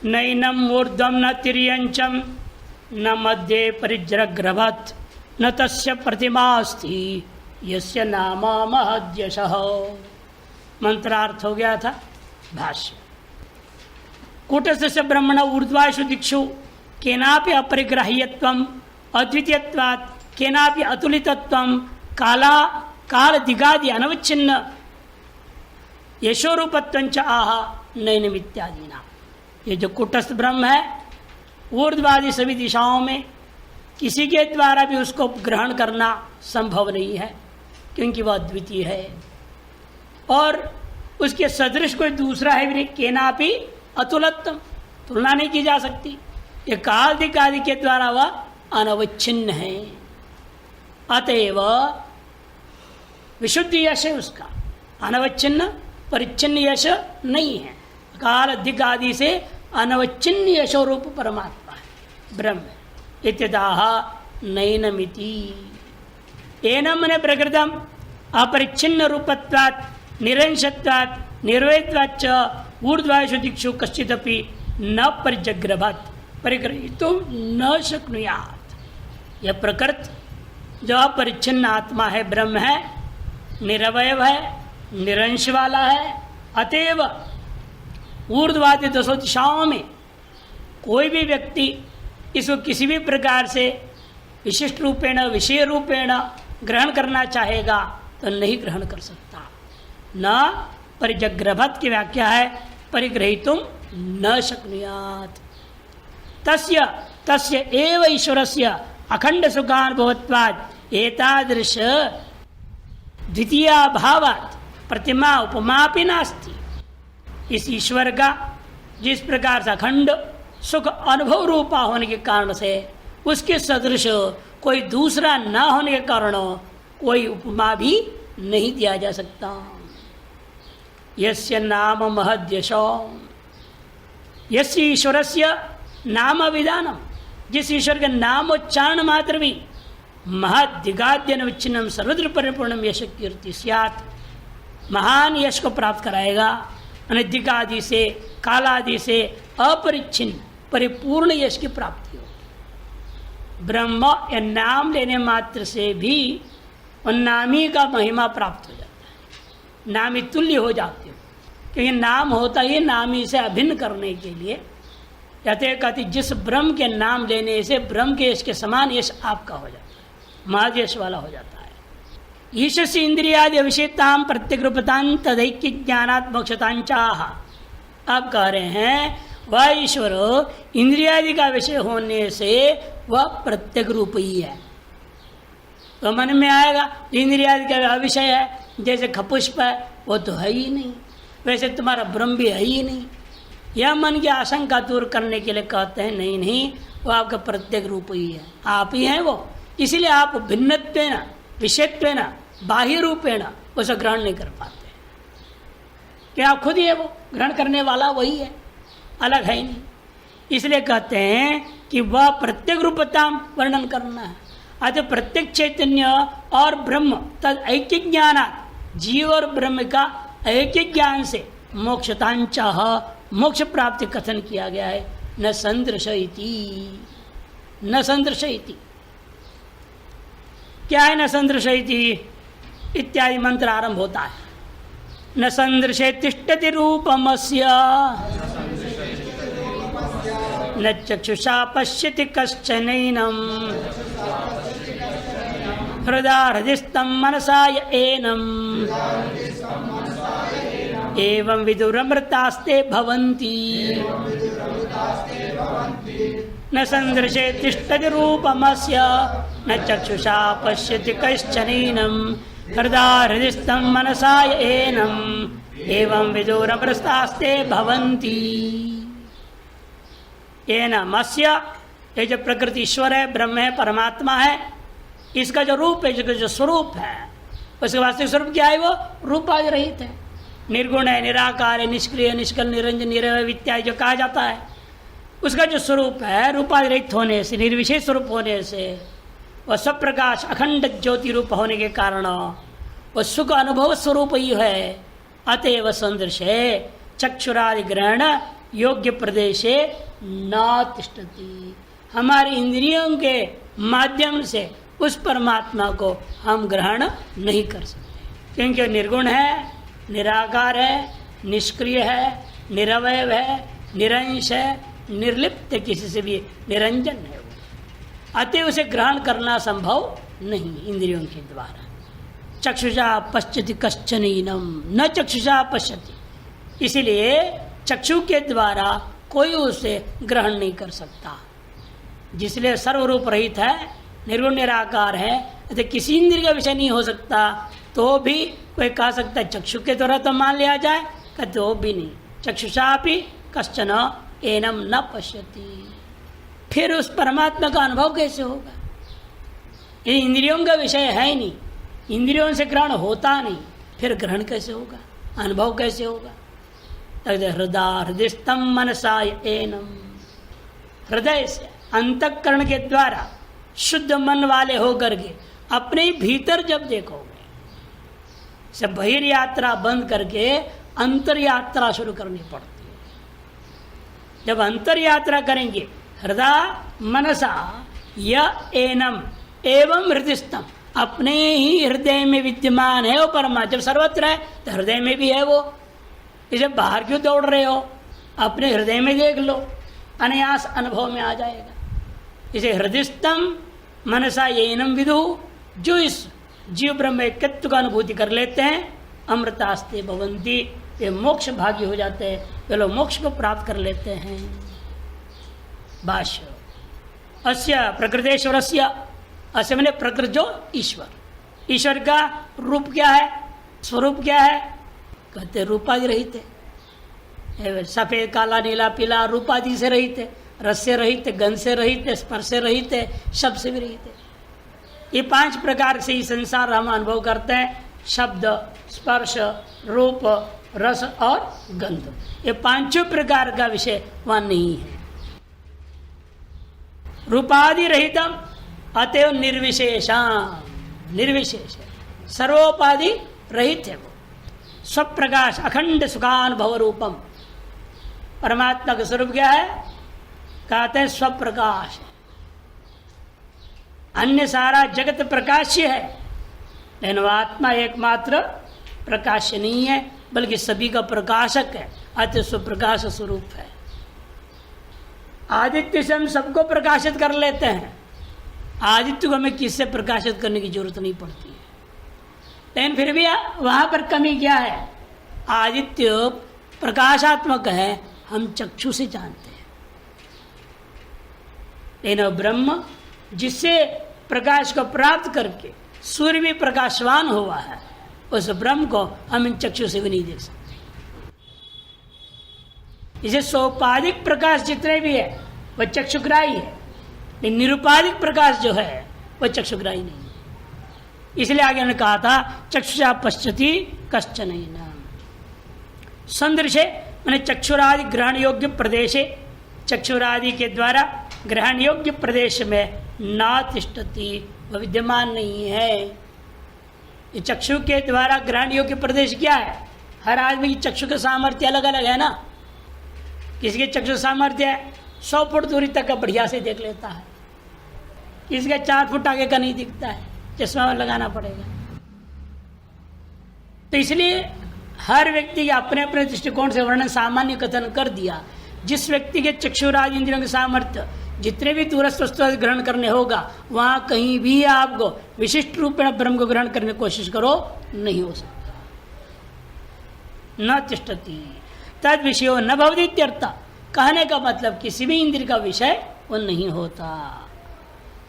नैनम ऊर्ध्वं न तिर्यंचम न मध्ये परिजग्रभत न तस्य प्रतिमा अस्ति यस्य नाम महद्यशः। मंत्रार्थ हो गया था। भाष्य। कूटस्थस्य ब्रह्मण ऊर्ध्वाशु दिक्षु केनापि अपरिग्राह्यत्वम् अद्वितीयत्वात् केनापि अतुलितत्वम् काल दिगादि अनवच्छिन्न यशोरूपत्वंच आह नैनम इत्यादि। ये जो कूटस्थ ब्रह्म है ऊर्ध्वादि सभी दिशाओं में किसी के द्वारा भी उसको ग्रहण करना संभव नहीं है, क्योंकि वह अद्वितीय है और उसके सदृश कोई दूसरा है भी नहीं। केनापि अतुलत्वम, तुलना नहीं की जा सकती। ये काल दिगादि के द्वारा वह अनवच्छिन्न है, अतएव विशुद्ध यश है उसका। अनवच्छिन्न परिच्छिन्न यश नहीं है। काल दिगादि से अनवच्छिन्न यशो रूप परमात्मा है, ब्रह्म। इत्यदाह नैनमिति। एनम ने प्रकृतम अपरिच्छिन्न रूपत्वात् निरंशत्वात् निर्वैत्वाच्च ऊर्ध्वाशु दिक्षु कश्चिदपि न परिजग्रभत परिग्रहीतुं न शक्नुयात्। यह प्रकृत जो अपरिच्छिन्न आत्मा है, ब्रह्म है, निरवयव है, निरंश वाला है, अतएव ऊर्ध्वादि दसों दिशाओं में कोई भी व्यक्ति इसको किसी भी प्रकार से विशिष्ट रूपेण विषय रूपेण ग्रहण करना चाहेगा तो नहीं ग्रहण कर सकता। न परिजग्रभत की व्याख्या है परिग्रहीतुं न शक्नुयात्। तस्य एव ईश्वरस्य अखंड सुखानुभवत्वात् एतादृश द्वितीया भावात् प्रतिमा उपमापि नास्ति। इस ईश्वर का जिस प्रकार से अखंड सुख अनुभव रूपा होने के कारण से उसके सदृश कोई दूसरा न होने के कारण कोई उपमा भी नहीं दिया जा सकता। यस्य नाम महद्यशो, यस्य ईश्वरस्य नाम विधानम, जिस ईश्वर के नाम उच्चारण मात्र भी महद्दिगाद्य विच्छिन्नम सर्वत्र परिपूर्णम यश कीर्ति स्यात्, महान यश को प्राप्त कराएगा। दिगादि से कालादि से अपरिच्छिन्न परिपूर्ण यश की प्राप्ति होगी। ब्रह्म या नाम लेने मात्र से भी उन नामी का महिमा प्राप्त हो जाता है, नामी तुल्य हो जाते हो, क्योंकि नाम होता ही नामी से अभिन्न करने के लिए। कहते जिस ब्रह्म के नाम लेने से ब्रह्म के यश के समान यश आपका हो जाता है, महद यश वाला हो जाता है। ईशस्य इंद्रियादि विषयताम प्रत्यग्रूपतां तदैक्य ज्ञानात् मोक्षतांचाह। आप कह रहे हैं वह ईश्वर इंद्रियादि का विषय होने से वह प्रत्यग रूप ही है। तो मन में आएगा इंद्रियादि का विषय है, जैसे खपुष्प है वो तो है ही नहीं, वैसे तुम्हारा ब्रह्म भी है ही नहीं। यह मन की आशंका दूर करने के लिए कहते हैं नहीं नहीं, वो आपका प्रत्यग रूप ही है, आप ही हैं वो। इसलिए आप भिन्नत्वेन विषयत्वेन बाह्य रूपेण उसे ग्रहण नहीं कर पाते, क्या आप खुद ही है, वो ग्रहण करने वाला वही है, अलग है ही नहीं। इसलिए कहते हैं कि वह प्रत्येक रूपता वर्णन करना है। अतः प्रत्येक चैतन्य और ब्रह्म तद ऐक्य ज्ञान, जीव और ब्रह्म का ऐक्य ज्ञान से मोक्षतांचाह, मोक्ष प्राप्ति कथन किया गया है। न संदृशयति, न संदृशयति क्या है? न संदृशयति इत्यादि मंत्र आरंभ होता है। न संदृशे तिष्ठति रूपमस्य, न चक्षुषा पश्यति कश्चनैनम्, हृदयस्थं मनसा एनम्, एवं विदुरमृतास्ते भवन्ति। न संदृशे तिष्ठति रूपमस्य, न चक्षुषा पश्यति कश्चनैनम्, हृदयस्थं मनसा एनम्, एवं विदुरमृतास्ते भवन्ति। एनम् अस्य, ये जो प्रकृति ईश्वर है, ब्रह्म है, परमात्मा है, इसका जो रूप है, जो स्वरूप है, उसके वास्तविक स्वरूप क्या है? वो रूपादि रहित है, निर्गुण है, निराकार है, निष्क्रिय, निष्कल, निरंजन, निरवय इत्यादि जो कहा जाता है, उसका जो स्वरूप है रूपादि रहित होने से, निर्विशेष स्वरूप होने से, वह सब प्रकाश अखंड ज्योति रूप होने के कारण वह सुख अनुभव स्वरूप ही है। अतएव संदृश है चक्षुरादि ग्रहण योग्य प्रदेशे न तिष्ठति। हमारी इंद्रियों के माध्यम से उस परमात्मा को हम ग्रहण नहीं कर सकते, क्योंकि निर्गुण है, निराकार है, निष्क्रिय है, निरवयव है, निरंश है, निर्लिप्त, किसी से भी निरंजन है वो। अतः उसे ग्रहण करना संभव नहीं इंद्रियों के द्वारा। चक्षुषा पश्यति कश्चन न चक्षुषा पश्यति, इसलिए चक्षु के द्वारा कोई उसे ग्रहण नहीं कर सकता। जिसलिए सर्वरूप रहित है, निर्गुण निराकार है, अतः किसी इंद्रिय का विषय नहीं हो सकता। तो भी कोई कह सकता है चक्षु के द्वारा तो मान लिया जाए, कहते हो भी नहीं। चक्षुषापि कश्चन एनम न पश्यति, फिर उस परमात्मा का अनुभव कैसे होगा? ये इंद्रियों का विषय है ही नहीं, इंद्रियों से ग्रहण होता नहीं, फिर ग्रहण कैसे होगा, अनुभव कैसे होगा? हृदयस्थम मनसा एनम, हृदय से अंतःकरण के द्वारा शुद्ध मन वाले होकर के अपने भीतर जब देखोगे, सब बहिर यात्रा बंद करके अंतर यात्रा शुरू करनी पड़ती है। जब अंतर यात्रा करेंगे, हृदय मनसा य एनम एवं हृदयस्थम, अपने ही हृदय में विद्यमान है वो परमात्मा। जब सर्वत्र है तो हृदय में भी है वो, इसे बाहर क्यों दौड़ रहे हो? अपने हृदय में देख लो, अनायास अनुभव में आ जाएगा। इसे हृदयस्थम मनसा एनम विदु, जो इस जीव ब्रह्म एकत्व का अनुभूति कर लेते हैं, अमृतास्ते भवंती, वे मोक्ष भागी हो जाते हैं, वे लोग मोक्ष को प्राप्त कर लेते हैं। भाष्य अस्य प्रकृतेश्वरस्य, अस्य मैंने प्रकृत जो ईश्वर, ईश्वर का रूप क्या है, स्वरूप क्या है? कहते रूपादि रहित है, सफेद काला नीला पीला रूपादि से रहित है, रस से रहित है, गंध से रहित है, स्पर्श से रहित है, शब्द से भी रहित है। ये 5 प्रकार से ही संसार हम अनुभव करते हैं, शब्द, स्पर्श, रूप, रस और गंध। ये 5 प्रकार का विषय वहां नहीं है। रूपादि रहितम अतएव निर्विशेषम, निर्विशेष है, सर्वोपाधि रहित है वो। स्वप्रकाश अखंड सुखानुभव रूपम, परमात्मा का स्वरूप क्या है? कहते हैं स्वप्रकाश। अन्य सारा जगत प्रकाश्य है, लेकिन आत्मा एकमात्र प्रकाश्य नहीं है, बल्कि सभी का प्रकाशक है, अतः स्वप्रकाश स्वरूप है। आदित्य से हम सबको प्रकाशित कर लेते हैं, आदित्य को हमें किससे प्रकाशित करने की जरूरत नहीं पड़ती है। लेकिन फिर भी वहां पर कमी क्या है? आदित्य प्रकाशात्मक है, हम चक्षु से जानते हैं, लेकिन ब्रह्म जिससे प्रकाश को प्राप्त करके सूर्य भी प्रकाशवान हुआ है, उस ब्रह्म को हम इन चक्षु से भी नहीं देख सकते। इसे सोपाधिक प्रकाश जितने भी है वह चक्षुग्राही है, लेकिन निरुपाधिक प्रकाश जो है वह चक्षुग्राही नहीं है। इसलिए आगे उन्होंने कहा था चक्षुषा पश्यति कश्चन न संदृशे, मैंने चक्षुरादि ग्रहण योग्य प्रदेशे, चक्षुरादि के द्वारा ग्रहण योग्य प्रदेश में न तिष्ठति, वह विद्यमान नहीं है। ये चक्षु के द्वारा ग्रहण योग्य प्रदेश क्या है? हर आदमी की चक्षु का सामर्थ्य अलग अलग है ना। किसी के चक्षु सामर्थ्य है 100 फुट दूरी तक का बढ़िया से देख लेता है, किसी का 4 फुट आगे का नहीं दिखता है, चश्मा लगाना पड़ेगा। तो इसलिए हर व्यक्ति के अपने अपने दृष्टिकोण से वर्णन सामान्य कथन कर दिया। जिस व्यक्ति के चक्षुरादि इंद्रियों के सामर्थ्य जितने भी दूरस्थ वस्तु ग्रहण करने होगा, वहां कहीं भी आपको विशिष्ट रूप में ब्रह्म को ग्रहण करने की कोशिश करो, नहीं हो सकता। न तिष्ठति तद विषयो न भवति इत्यर्थ, कहने का मतलब किसी भी इंद्रिय का विषय वो नहीं होता।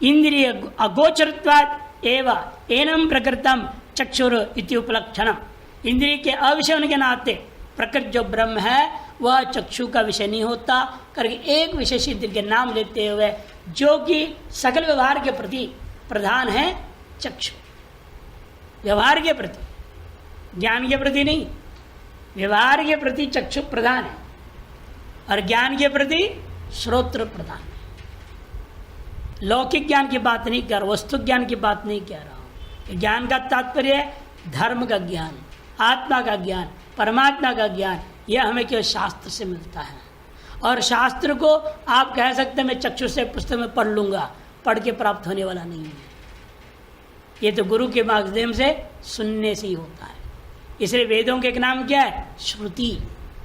इंद्रिय अगोचरत्वात् एवं एनम प्रकृतम चक्षुर इति उपलक्षणम, इंद्रिय के अविषय होने के नाते प्रकृति जो ब्रह्म है वह चक्षु का विषय नहीं होता करके एक विशेष इंद्रिय के नाम लेते हुए, जो कि सकल व्यवहार के प्रति प्रधान है चक्षु। व्यवहार के प्रति, ज्ञान के प्रति नहीं, व्यवहार के प्रति चक्षु प्रधान है और ज्ञान के प्रति श्रोत्र प्रधान है। लौकिक ज्ञान की बात नहीं कर, वस्तु ज्ञान की बात नहीं कह रहा हूं। ज्ञान का तात्पर्य है धर्म का ज्ञान, आत्मा का ज्ञान, परमात्मा का ज्ञान। यह हमें केवल शास्त्र से मिलता है। और शास्त्र को आप कह सकते हैं मैं चक्षु से पुस्तक में पढ़ लूंगा, पढ़ के प्राप्त होने वाला नहीं है। ये तो गुरु के माध्यम से सुनने से ही होता है। इसलिए वेदों के एक नाम क्या है? श्रुति।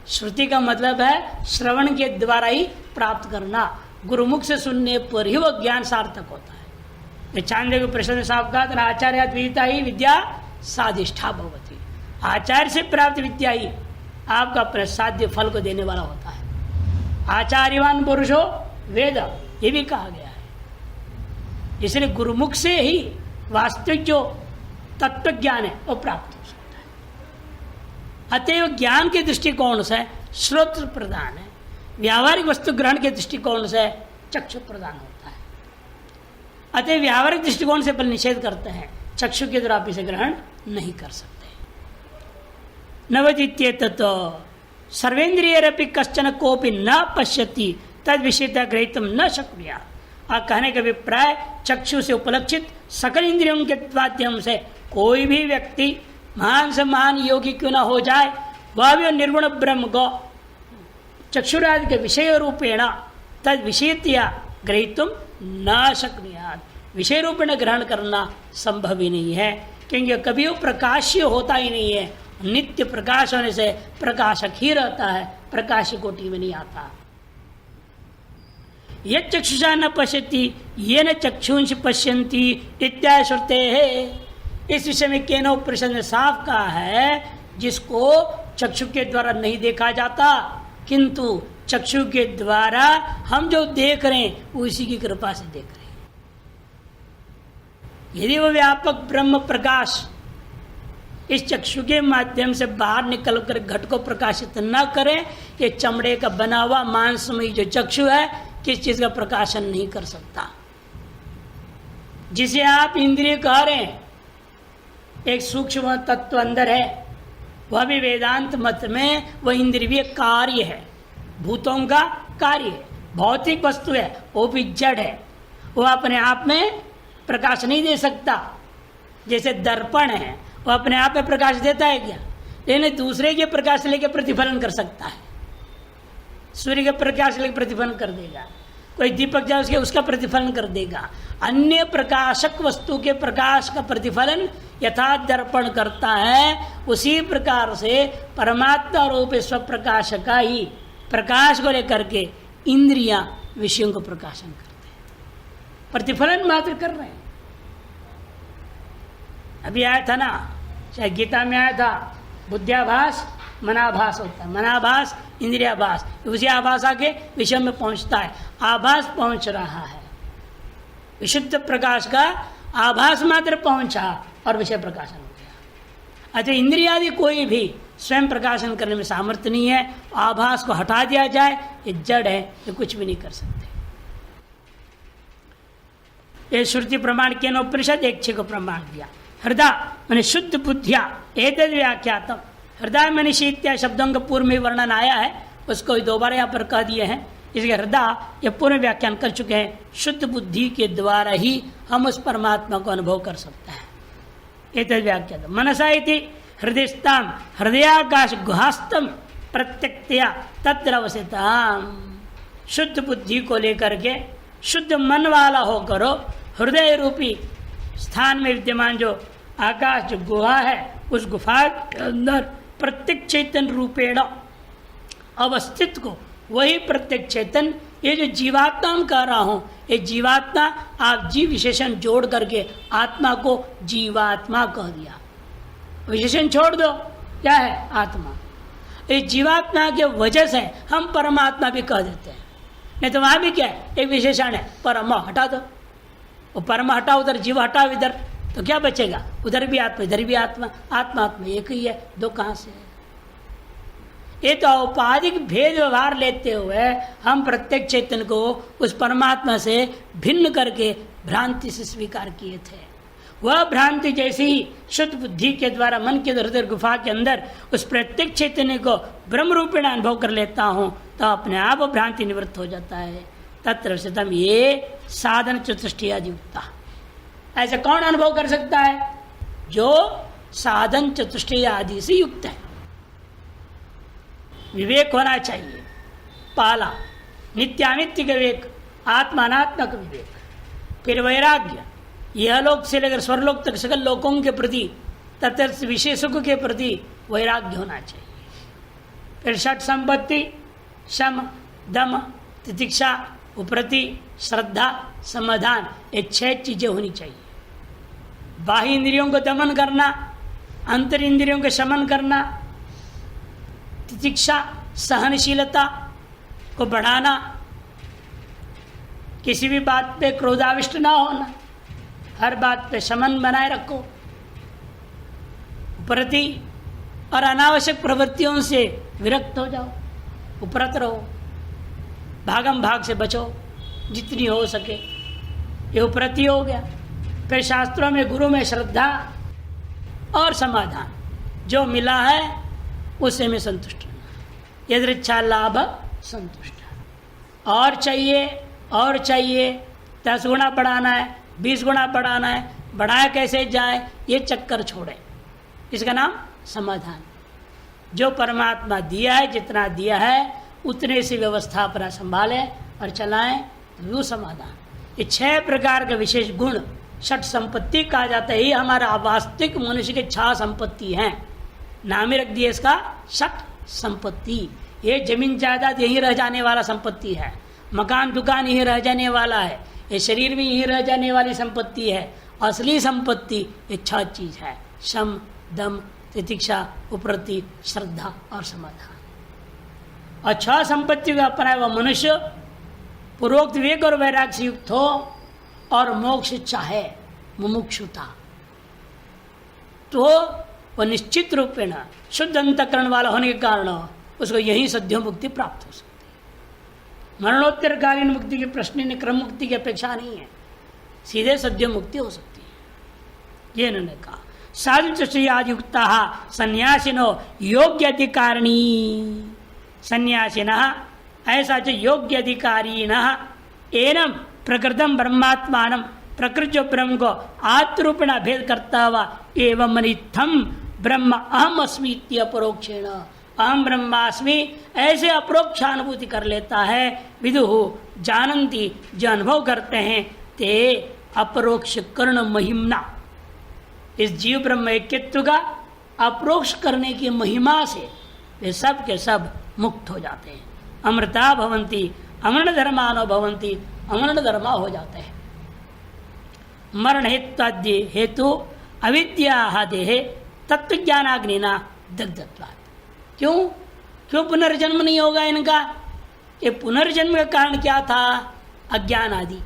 श्रुति का मतलब है श्रवण के द्वारा ही प्राप्त करना। गुरुमुख से सुनने पर ही वह ज्ञान सार्थक होता है। चांद्र प्रश्न साहब का आचार्य विदिता ही विद्या साधिष्ठा भवती। आचार्य से प्राप्त विद्या ही आपका प्रसाद्य फल को देने वाला होता है। आचार्यवान पुरुषो वेद, ये भी कहा गया है। इसलिए गुरुमुख से ही वास्तविक जो तत्व ज्ञान है वो प्राप्त हो सकता है। अतएव ज्ञान के दृष्टिकोण से श्रोत्र प्रदान है, व्यावहारिक वस्तु ग्रहण के दृष्टिकोण से चक्षु प्रदान होता है। अतएव व्यावहारिक दृष्टिकोण से बल निषेध करते हैं, चक्षु के द्वारा आप इसे ग्रहण नहीं कर सकते। नवदित्येतत् सर्वेन्द्रियरपि कश्चन कोपि न पश्यति तद विषयता ग्रहीतुम न शक्नुयात्। और कहने का अभिप्राय चक्षु से उपलक्षित सकल इंद्रियों के माध्यम से कोई भी व्यक्ति महान से महान योगी क्यों न हो जाए, वह भी निर्गुण ब्रह्म को चक्षुरादि के विषय रूपेण तद विषयतया ग्रहीतुम न शक्नुयात्। विषय रूपेण ग्रहण करना संभव ही नहीं है, क्योंकि कभी वो प्रकाश्य होता ही नहीं है। नित्य प्रकाश होने से प्रकाशक ही रहता है, प्रकाश कोटि में नहीं आता। यह चक्षुषा न पश्यति ये न चक्षुंष पश्यन्ति इत्यादि श्रुते है। इस विषय में केनो उपनिषद ने साफ कहा है, जिसको चक्षु के द्वारा नहीं देखा जाता, किंतु चक्षु के द्वारा हम जो देख रहे हैं वो इसी की कृपा से देख रहे हैं। यदि वो व्यापक ब्रह्म प्रकाश इस चक्षु के माध्यम से बाहर निकल कर घट को प्रकाशित न करें, ये चमड़े का बना हुआ मांसमयी जो चक्षु है किस चीज का प्रकाशन नहीं कर सकता। जिसे आप इंद्रिय कह रहे हैं, एक सूक्ष्म तत्व अंदर है, वह भी वेदांत मत में वह इंद्रिय कार्य है, भूतों का कार्य है, भौतिक वस्तु है, वो भी जड़ है, वो अपने आप में प्रकाश नहीं दे सकता। जैसे दर्पण है, वो अपने आप में प्रकाश देता है क्या? लेकिन दूसरे के प्रकाश लेके प्रतिफलन कर सकता है। सूर्य के प्रकाश लेके प्रतिफलन कर देगा, कोई दीपक जाए उसके उसका प्रतिफलन कर देगा। अन्य प्रकाशक वस्तु के प्रकाश का प्रतिफलन यथा दर्पण करता है, उसी प्रकार से परमात्मा रूप स्वप्रकाश का ही प्रकाश को लेकर के इंद्रियां विषयों को प्रकाशन करते हैं, प्रतिफलन मात्र कर रहे हैं। अभी आया था ना, चाहे गीता में आया था, बुद्धियाभास मनाभास होता है, मनाभास इंद्रियाभास, उसी आभास आके विषय में पहुंचता है। आभास पहुंच रहा है, विशुद्ध प्रकाश का आभास मात्र पहुंचा और विषय प्रकाशन हो गया। अच्छा, इंद्रियादि कोई भी स्वयं प्रकाशन करने में सामर्थ्य नहीं है। आभास को हटा दिया जाए, ये जड़ है, ये कुछ भी नहीं कर सकते। ये श्रुति प्रमाण के उपनिषद एक को प्रमाण दिया। हृदय मैंने शुद्ध बुद्धिया एतद व्याख्यातम, हृदय मनीषी इत्यादि शब्दों का पूर्व में वर्णन आया है, उसको दोबारा यहाँ पर कह दिए हैं। इसलिए हृदय ये पूर्ण व्याख्यान कर चुके हैं। शुद्ध बुद्धि के द्वारा ही हम उस परमात्मा को अनुभव कर सकते हैं। एतद व्याख्यातम मनसा इति हृदयस्ताम हृदयाकाश गुहास्तम प्रत्यक्तया तत्र अवसिताम। शुद्ध बुद्धि को लेकर के शुद्ध मन वाला होकर हृदय रूपी स्थान में विद्यमान जो आकाश जो गुहा है, उस गुफा के अंदर प्रत्यक्ष चैतन्य रूपेण अवस्थित को, वही प्रत्यक्ष चैतन्य, ये जो जीवात्मा हम कह रहा हूं, ये जीवात्मा आप जीव विशेषण जोड़ करके आत्मा को जीवात्मा कह दिया। विशेषण छोड़ दो, क्या है? आत्मा। ये जीवात्मा के वजह से हम परमात्मा भी कह देते हैं। नहीं तो वहां भी क्या है? एक विशेषण है परम, हटा दो। वो परम हटा, उधर जीव हटा इधर, तो क्या बचेगा? उधर भी आत्मा, इधर भी आत्मा, आत्मा आत्मा एक ही है, दो कहां से है? ये तो औपाधिक भेद व्यवहार लेते हुए हम प्रत्येक चैतन्य को उस परमात्मा से भिन्न करके भ्रांति से स्वीकार किए थे। वह भ्रांति जैसे ही शुद्ध बुद्धि के द्वारा मन के हृदय गुफा के अंदर उस प्रत्येक चैतन्य को ब्रह्म रूपेण अनुभव कर लेता हूं, तो अपने आप भ्रांति निवृत्त हो जाता है। तत्र सितम ये साधन चतुष्टय युक्ता। ऐसे कौन अनुभव कर सकता है? जो साधन चतुष्टय आदि से युक्त है। विवेक होना चाहिए, पहला नित्यानित्य का विवेक, आत्मानात्मा का विवेक, फिर वैराग्य, यह लोक से लेकर स्वर्लोक तक सकल लोकों के प्रति तथा विशेषकों के प्रति वैराग्य होना चाहिए। फिर षट संपत्ति, शम, दम, तितिक्षा, उपरति, श्रद्धा, समाधान, ये 6 चीजें होनी चाहिए। बाह्य इंद्रियों को दमन करना, अंतर इंद्रियों को शमन करना, तितिक्षा सहनशीलता को बढ़ाना, किसी भी बात पे क्रोधाविष्ट ना होना, हर बात पे शमन बनाए रखो, उपरति और अनावश्यक प्रवृत्तियों से विरक्त हो जाओ, उपरत रहो, भागम भाग से बचो जितनी हो सके, ये उपरति हो गया। फिर शास्त्रों में गुरु में श्रद्धा और समाधान, जो मिला है उसे में संतुष्ट रहना, यदृच्छा लाभ संतुष्ट, और चाहिए और चाहिए, 10 गुना बढ़ाना है, 20 गुना बढ़ाना है, बढ़ाया कैसे जाए ये चक्कर छोड़े, इसका नाम समाधान। जो परमात्मा दिया है, जितना दिया है उतने से व्यवस्था अपना संभाले और चलाएं, वो समाधान। ये 6 प्रकार के विशेष गुण षट संपत्ति कहा जाता है। ये हमारा वास्तविक मनुष्य के 6 संपत्ति हैं, नाम ही रख दिए इसका षट संपत्ति। ये जमीन जायदाद यहीं रह जाने वाला संपत्ति है, मकान दुकान यहीं रह जाने वाला है, ये शरीर भी यहीं रह जाने वाली संपत्ति है। असली संपत्ति ये 6 चीज है, शम, दम, तितिक्षा, उपरति, श्रद्धा और समाधान। और 6 संपत्ति का अपना वह मनुष्य पूर्वोक्त विवेक और वैराग्य से युक्त हो और मोक्ष चाहे, मुमुक्षुता, तो वह निश्चित रूपेण शुद्ध अंतःकरण वाला होने के कारण उसको यही सद्य मुक्ति प्राप्त हो सकती है। मरणोत्तरकालीन मुक्ति के प्रश्न ने क्रम मुक्ति की अपेक्षा नहीं है, सीधे सद्य मुक्ति हो सकती है। ये इन्होंने कहा। साधुचुष्यायुक्ता सन्यासिनो योग्य अधिकारिणी, सन्यासिनः ऐसा च योग्य अधिकारिणः एनम प्रकृतम ब्रह्मात्मानं प्रकृत जो ब्रह्म को आत्मरूपेण भेद करता हुआ एवं अनिथम ब्रह्म अहम अस्मि अपरोक्षेण, अहम ब्रह्मास्मि ऐसे अपरोक्षानुभूति कर लेता है। विदुः जानन्ति, जो अनुभव करते हैं, ते अपरोक्ष कर्ण महिम्ना, इस जीव ब्रह्म ऐक्यत्व का अपरोक्ष करने की महिमा से वे सब के सब मुक्त हो जाते हैं। अमृता भवंती अमरण धर्मानो भवंती, अमरण धर्मा हो जाते हैं। मरण हेत्वाद्य हेतु अविद्या देहे तत्व ज्ञानाग्निना दग्धत्वात्। क्यों पुनर्जन्म नहीं होगा इनका? ये पुनर्जन्म का कारण क्या था? अज्ञान आदि।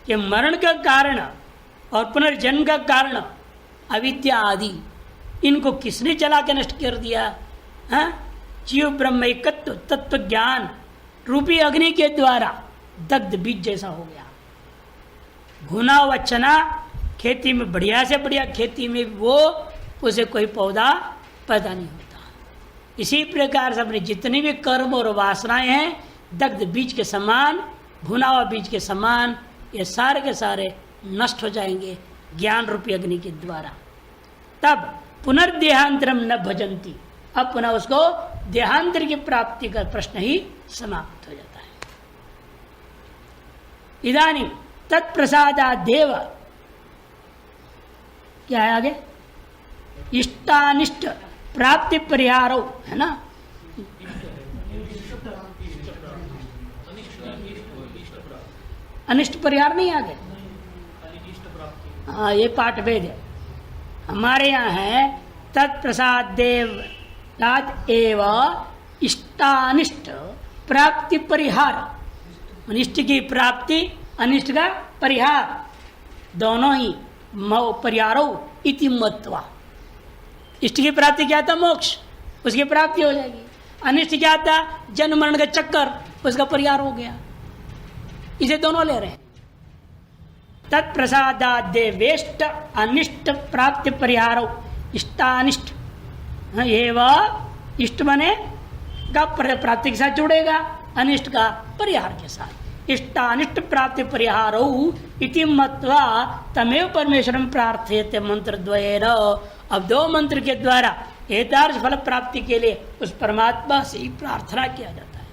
ये मरण का कारण और पुनर्जन्म का कारण अविद्या आदि, इनको किसने जला के नष्ट कर दिया? हाँ, जीव ब्रह्म एकत्व तत्व ज्ञान रूपी अग्नि के द्वारा दग्ध बीज जैसा हो गया। घुना हुआ चना खेती में बढ़िया से बढ़िया खेती में वो उसे कोई पौधा पैदा नहीं होता। इसी प्रकार से अपने जितने भी कर्म और वासनाएं हैं दग्ध बीज के समान, भुना हुआ बीज के समान, ये सारे के सारे नष्ट हो जाएंगे ज्ञान रूपी अग्नि के द्वारा। तब पुनर्देहांतरम न भजंती, अब पुनः उसको देहांतर की प्राप्ति का प्रश्न ही समाप्त हो जाता है। इदानी तत्प्रसादादेव, क्या है आगे? इष्टानिष्ट प्राप्ति परिहारो, है ना? अनिष्ट परिहार नहीं आगे? हाँ, ये पाठ भेद है। हमारे यहाँ है तत्प्रसादेव एव इष्टानिष्ट प्राप्ति परिहार, अनिष्ट की प्राप्ति अनिष्ट का परिहार, दोनों ही परिहारो इति मत्वा। इष्ट की प्राप्ति क्या था? मोक्ष, उसकी प्राप्ति हो जाएगी। अनिष्ट क्या था? जन्म मरण का चक्कर, उसका परिहार हो गया। इसे दोनों ले रहे हैं। तत्प्रसादादेवेष्ट अनिष्ट प्राप्ति परिहारो इष्टानिष्ट, एवं इष्ट बने का प्राप्ति के साथ जुड़ेगा, अनिष्ट का परिहार के साथ। इष्टानिष्ट प्राप्ति परिहारो इति मत्वा तमेव परमेश्वरं प्रार्थयते मंत्र द्वयेन। अब 2 मंत्र के द्वारा एतार्थ फल प्राप्ति के लिए उस परमात्मा से ही प्रार्थना किया जाता है।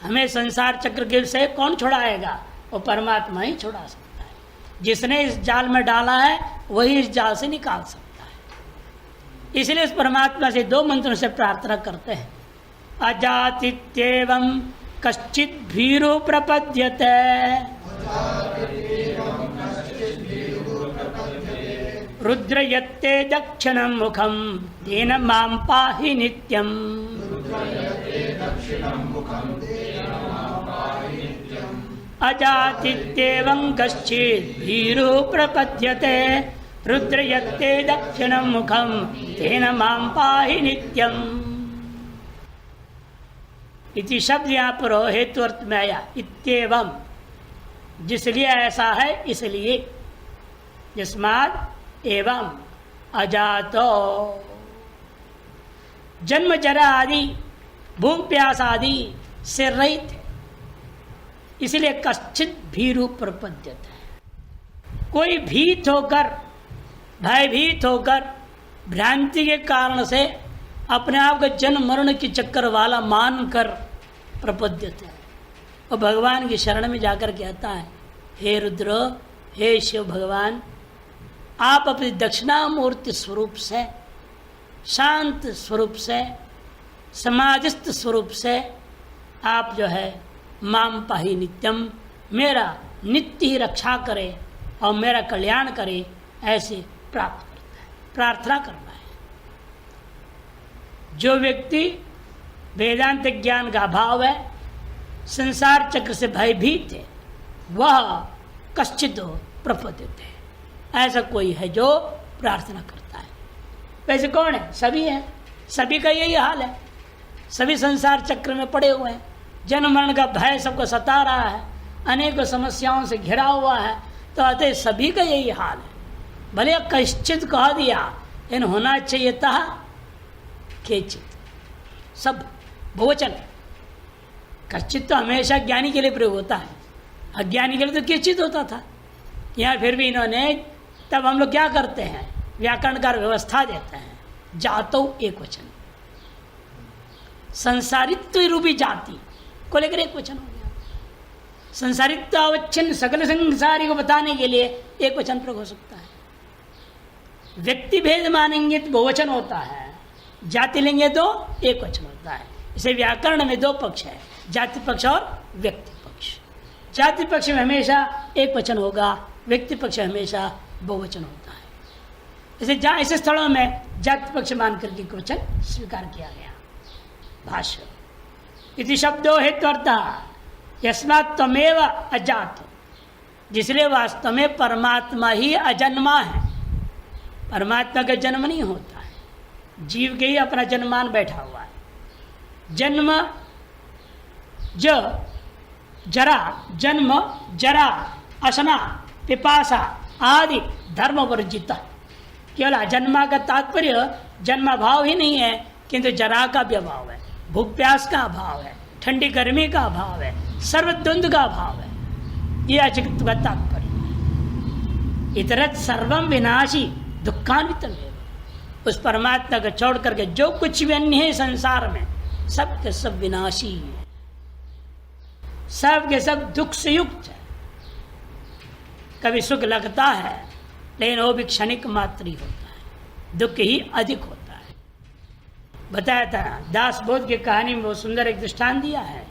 हमें संसार चक्र के से कौन छुड़ाएगा? वो परमात्मा ही छुड़ा सकता है। जिसने इस जाल में डाला है वही इस जाल से निकाल सकता है। इसलिए इस परमात्मा से 2 मंत्रों से प्रार्थना करते हैं। अजातित्येवं कश्चित् भीरो प्रपद्यते रुद्रयत्ते दक्षिणं मुखं तेन मां पाहि नित्यम्। अजातित्येवं कश्चित् भीरो प्रपद्यते रुद्रयत्ते दक्षिणं मुखं तेन मां पाहि नित्यम्। इति शब्द यहाँ पर हेतु अर्थ में आया। इत्येवं, जिसलिए ऐसा है इसलिए। जिस्मात् एवं अजातो, जन्म जरा आदि भूम प्यास आदि से रहित है, इसलिए कश्चित भीरु प्रपद्यते है। कोई भीत होकर, भयभीत होकर, भ्रांति के कारण से अपने आप को जन्म मरण की चक्कर वाला मानकर प्रपद्यते है और भगवान की शरण में जाकर कहता है, हे रुद्र, हे शिव भगवान, आप अपनी दक्षिणामूर्ति स्वरूप से, शांत स्वरूप से, समाधिस्थ स्वरूप से आप जो है माम पाहि नित्यम, मेरा नित्य ही रक्षा करे और मेरा कल्याण करे, ऐसे प्राप्त करता है, प्रार्थना करना है। जो व्यक्ति वेदांत ज्ञान का अभाव है, संसार चक्र से भयभीत है, वह कश्चित प्रपद्यते है। ऐसा कोई है जो प्रार्थना करता है। वैसे कौन है? सभी है, सभी का यही हाल है। सभी संसार चक्र में पड़े हुए हैं। जन्म मरण का भय सबको सता रहा है, अनेकों समस्याओं से घिरा हुआ है। तो अतः सभी का यही हाल है। भले कश्चित कह दिया, इन होना चाहिए था केचित, सब बहुवचन। कश्चित तो हमेशा ज्ञानी के लिए प्रयोग होता है, अज्ञानी के लिए तो केचित होता था। यहाँ फिर भी इन्होंने, तब हम लोग क्या करते हैं, व्याकरणकार व्यवस्था देते हैं, जातो एक वचन, संसारित्व रूपी जाति को लेकर एक वचन हो गया। संसारित्व अवच्छिन्न सकल संसारी को बताने के लिए एक वचन प्रयोग हो सकता है। व्यक्ति भेद मानेंगे तो बहुवचन होता है, जाति लेंगे तो एक वचन होता है। इसे व्याकरण में 2 पक्ष है, जाति पक्ष और व्यक्ति पक्ष। जाति पक्ष में हमेशा एक वचन होगा, व्यक्ति पक्ष हमेशा बहुवचन होता है। इसे जहाँ ऐसे स्थलों में जाति पक्ष मान करके वचन स्वीकार किया गया। भाष्य इति शब्दो हेत्वर्थः यस्मात् त्वमेव अजात, जिसलिए वास्तव में परमात्मा ही अजन्मा है। परमात्मा का जन्म नहीं होता है, जीव के ही अपना जन्मान बैठा हुआ है। जन्म जरा, जन्म जरा अशना पिपासा आदि धर्म वर्जित। केवल अजन्मा का तात्पर्य जन्मा भाव ही नहीं है, किंतु जरा का भी अभाव है, भूख प्यास का अभाव है, ठंडी गर्मी का अभाव है, सर्वद्वंद का अभाव है। यह अचित्व का तात्पर्य है। इतरत सर्वम विनाशी दुखान्वितम, उस परमात्मा को छोड़ करके जो कुछ भी अन्य है संसार में, सब के सब विनाशी है, सब के सब दुख से युक्त है। कभी सुख लगता है, लेकिन वो भी क्षणिक मात्र ही होता है, दुख ही अधिक होता है। बताया था दासबोध की कहानी में, वो सुंदर एक दृष्टांत दिया है।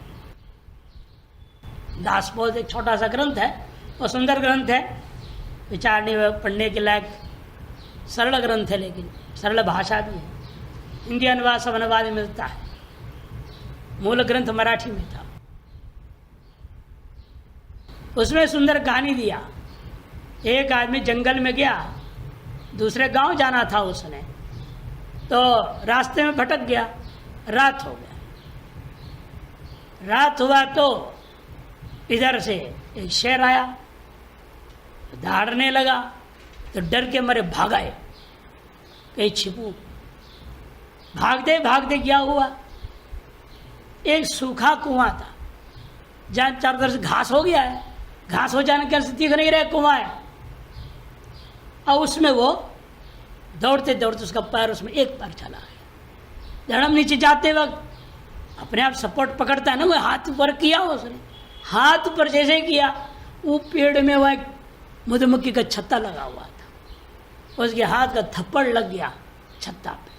दासबोध एक छोटा सा ग्रंथ है, वो सुंदर ग्रंथ है, विचारने व पढ़ने के लायक सरल ग्रंथ है, लेकिन सरल भाषा भी है। हिंदी अनुवाद सब अनुवाद में मिलता है, मूल ग्रंथ मराठी में था। उसमें सुंदर कहानी दिया। एक आदमी जंगल में गया, दूसरे गांव जाना था उसने, तो रास्ते में भटक गया, रात हो गया। रात हुआ तो इधर से एक शेर आया, दहाड़ने लगा, तो डर के मारे भागाए, कहीं छिपू। भागते भागते क्या हुआ, एक सूखा कुआं था, जहाँ चारों तरफ से घास हो गया है, घास हो जाने के दिख नहीं रहा कुआं है, और उसमें वो दौड़ते दौड़ते उसका पैर, उसमें एक पैर चला है। धड़म नीचे जाते वक्त अपने आप सपोर्ट पकड़ता है ना, वो हाथ ऊपर किया उसने, हाथ ऊपर जैसे किया, वो पेड़ में वह मधुमक्खी का छत्ता लगा हुआ था, उसके हाथ का थप्पड़ लग गया छत्ता पे,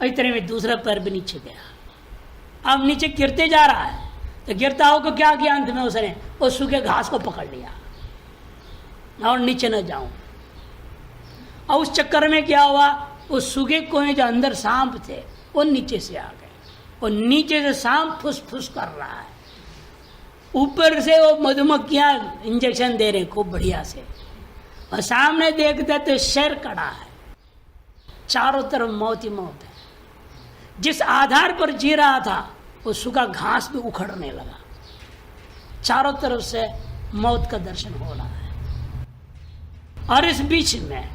इस तरह में दूसरा पैर भी नीचे गया। अब नीचे गिरते जा रहा है, तो गिरता हो को क्या किया, अंत में उसने वो सूखे घास को पकड़ लिया और नीचे न जाऊं। और उस चक्कर में क्या हुआ, उस सूखे कोने जो अंदर सांप थे वो नीचे से आ गए, और नीचे से सांप फुस फुस कर रहा है, ऊपर से वो मधुमक्खियां इंजेक्शन दे रहे खूब बढ़िया से, और सामने देखते तो शेर खड़ा है, चारों तरफ मौत ही मौत है। जिस आधार पर जी रहा था वो सूखा घास भी उखड़ने लगा, चारों तरफ से मौत का दर्शन हो रहा है। और इस बीच में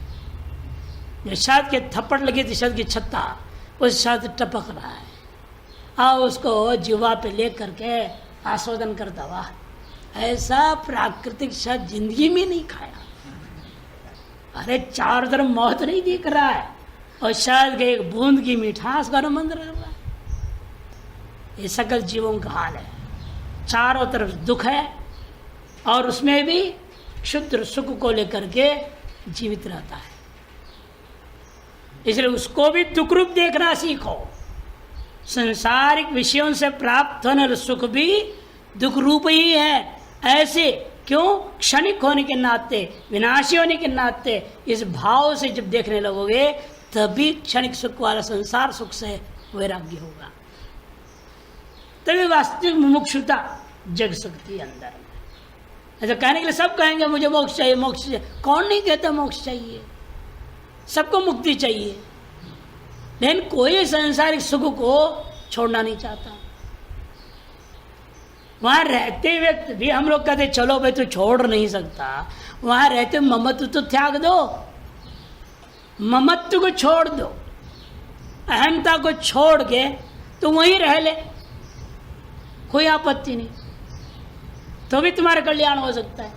जो शायद के थप्पड़ लगी थी, शायद की छत्ता, उस शायद टपक रहा है, और उसको जीवा पे ले करके आस्वादन करता, वाह ऐसा प्राकृतिक शायद जिंदगी में नहीं खाया। अरे चारों तरफ मौत नहीं दिख रहा है, और शायद के एक बूंद की मिठास का आनंद रह रहा है। ये सकल जीवों का हाल है, चारों तरफ दुख है, और उसमें भी क्षुद्र सुख को लेकर के जीवित रहता है। इसलिए उसको भी दुख रूप देखना सीखो। संसारिक विषयों से प्राप्त होने वाला सुख भी दुख रूप ही है। ऐसे क्यों? क्षणिक होने के नाते, विनाशी होने के नाते, इस भाव से जब देखने लगोगे तभी क्षणिक सुख वाला संसार सुख से वैराग्य होगा, तभी वास्तविक मुमुक्षुता जग सकती है अंदर में। ऐसा कहने के लिए सब कहेंगे मुझे मोक्ष चाहिए, मोक्ष चाहिए। कौन नहीं कहता मोक्ष चाहिए? सबको मुक्ति चाहिए, लेकिन कोई सांसारिक सुख को छोड़ना नहीं चाहता। वहां रहते व्यक्ति भी हम लोग कहते चलो भाई तू छोड़ नहीं सकता, वहां रहते ममत्व तो त्याग दो, ममत्व को छोड़ दो, अहमता को छोड़ के तो वहीं रह ले, कोई आपत्ति नहीं, तो भी तुम्हारा कल्याण हो सकता है।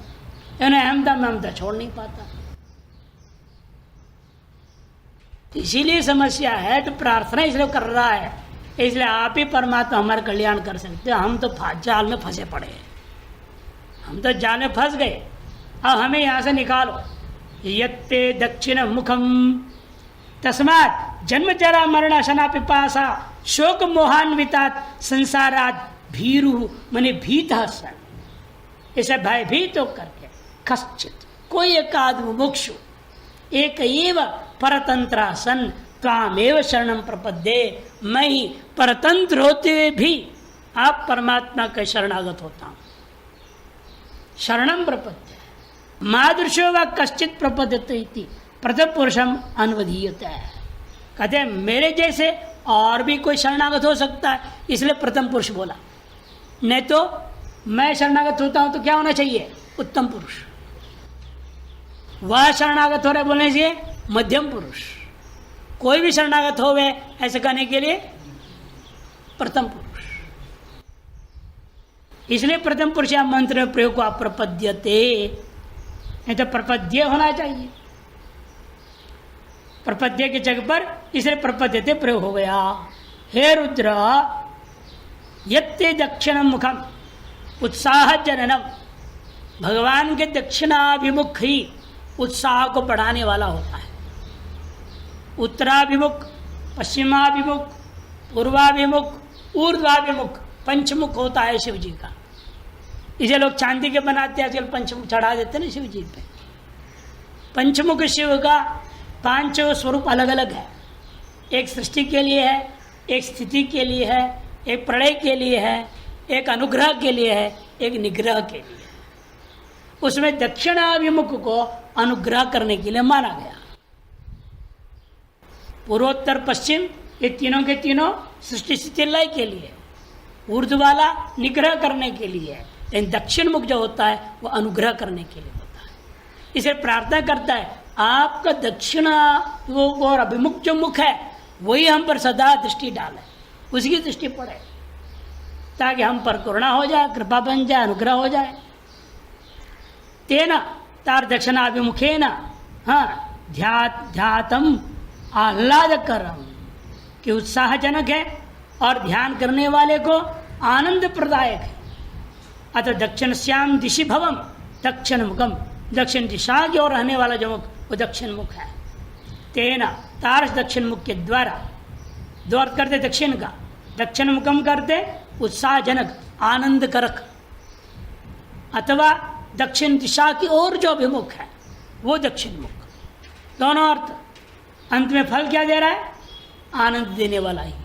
यानी अहमता ममता छोड़ नहीं पाता, इसीलिए समस्या है। तो प्रार्थना इसलिए कर रहा है, इसलिए आप ही परमात्मा हमारा कल्याण कर सकते हैं। हम तो जाल में फंसे पड़े हैं, हम तो जाल में फंस गए, अब हमें यहाँ से निकालो। यत्ते दक्षिण मुखम तस्मात् जन्म जरा मरणाशना पिपासा शोक मोहान्वितात संसारात भीरु मने भीतः सन। इसे भयभीत होकर के कश्चित कोई एक आदमी मुमुक्षु एक एव परतंत्र सन त्वामेव शरणम प्रपद्ये, मैं ही परतंत्र होते हुए भी आप परमात्मा के शरणागत होता हूं। शरणम प्रपद्ये मादृशो व कश्चित प्रपद्यते इति प्रथम पुरुषम अनुवदीयते है। कहते हैं मेरे जैसे और भी कोई शरणागत हो सकता है, इसलिए प्रथम पुरुष बोला। नहीं तो मैं शरणागत होता हूं तो क्या होना चाहिए? उत्तम पुरुष। वह शरणागत हो रहे बोलने से मध्यम पुरुष। कोई भी शरणागत हो गए ऐसे कहने के लिए प्रथम पुरुष। इसलिए प्रथम पुरुष या मंत्र में प्रयोग को प्रपद्यते, नहीं तो प्रपद्य होना चाहिए। प्रपद्य की जगह पर इसलिए प्रपद्यते प्रयोग हो गया। हे रुद्र यत्ते दक्षिणम मुखम उत्साह जननम, भगवान के दक्षिणाभिमुख ही उत्साह को बढ़ाने वाला होता है। उत्तराभिमुख, पश्चिमाभिमुख, पूर्वाभिमुख, ऊर्ध्वाभिमुख, पंचमुख होता है शिव जी का। इसे लोग चांदी के बनाते हैं, आजकल पंचमुख चढ़ा देते हैं ना शिव जी पे। पंचमुख शिव का पांचों स्वरूप अलग अलग है। एक सृष्टि के लिए है, एक स्थिति के लिए है, एक प्रलय के लिए है, एक अनुग्रह के लिए है, एक निग्रह के लिए है। उसमें दक्षिणाभिमुख को अनुग्रह करने के लिए माना गया। पूर्वोत्तर पश्चिम ये तीनों के तीनों सृष्टि स्थिति लय के लिए, ऊर्ध्व वाला निग्रह करने के लिए है, लेकिन दक्षिण मुख जो होता है वो अनुग्रह करने के लिए होता है। इसे प्रार्थना करता है आपका दक्षिण और अभिमुख जो मुख है वही हम पर सदा दृष्टि डाले, उसकी दृष्टि पड़े, ताकि हम पर करुणा हो जाए, कृपा बन जाए, अनुग्रह हो जाए। तेना तार दक्षिणाभिमुखेन ध्यातम आह्लादकरम कि उत्साहजनक है और ध्यान करने वाले को आनंद प्रदायक है। अतः दक्षिण श्याम दिशि भवम दक्षिण मुखम, दक्षिण दिशा की ओर रहने वाला जो मुख वो दक्षिण मुख है। तेना तारस दक्षिण मुख के द्वारा, दो अर्थ करते दक्षिण का, दक्षिण मुखम करते उत्साहजनक आनंद करक, अथवा दक्षिण दिशा की ओर जो अभिमुख है वो दक्षिण मुख, दोनों अर्थ। अंत में फल क्या दे रहा है? आनंद देने वाला ही है।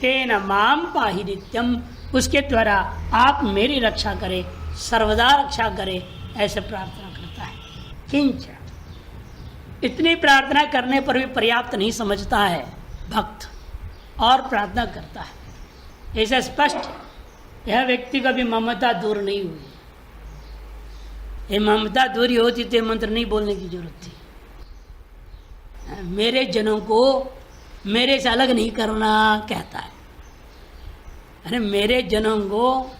तेन माम पाहि नित्यम, उसके द्वारा आप मेरी रक्षा करें, सर्वदा रक्षा करें, ऐसे प्रार्थना करता है। किंच, इतनी प्रार्थना करने पर भी पर्याप्त नहीं समझता है भक्त, और प्रार्थना करता है। ऐसा स्पष्ट यह व्यक्ति का भी ममता दूर नहीं हुई। ये ममता दूरी होती तो मंत्र नहीं बोलने की जरूरत थी। मेरे जनों को मेरे से अलग नहीं करना कहता है। अरे मेरे जनों को,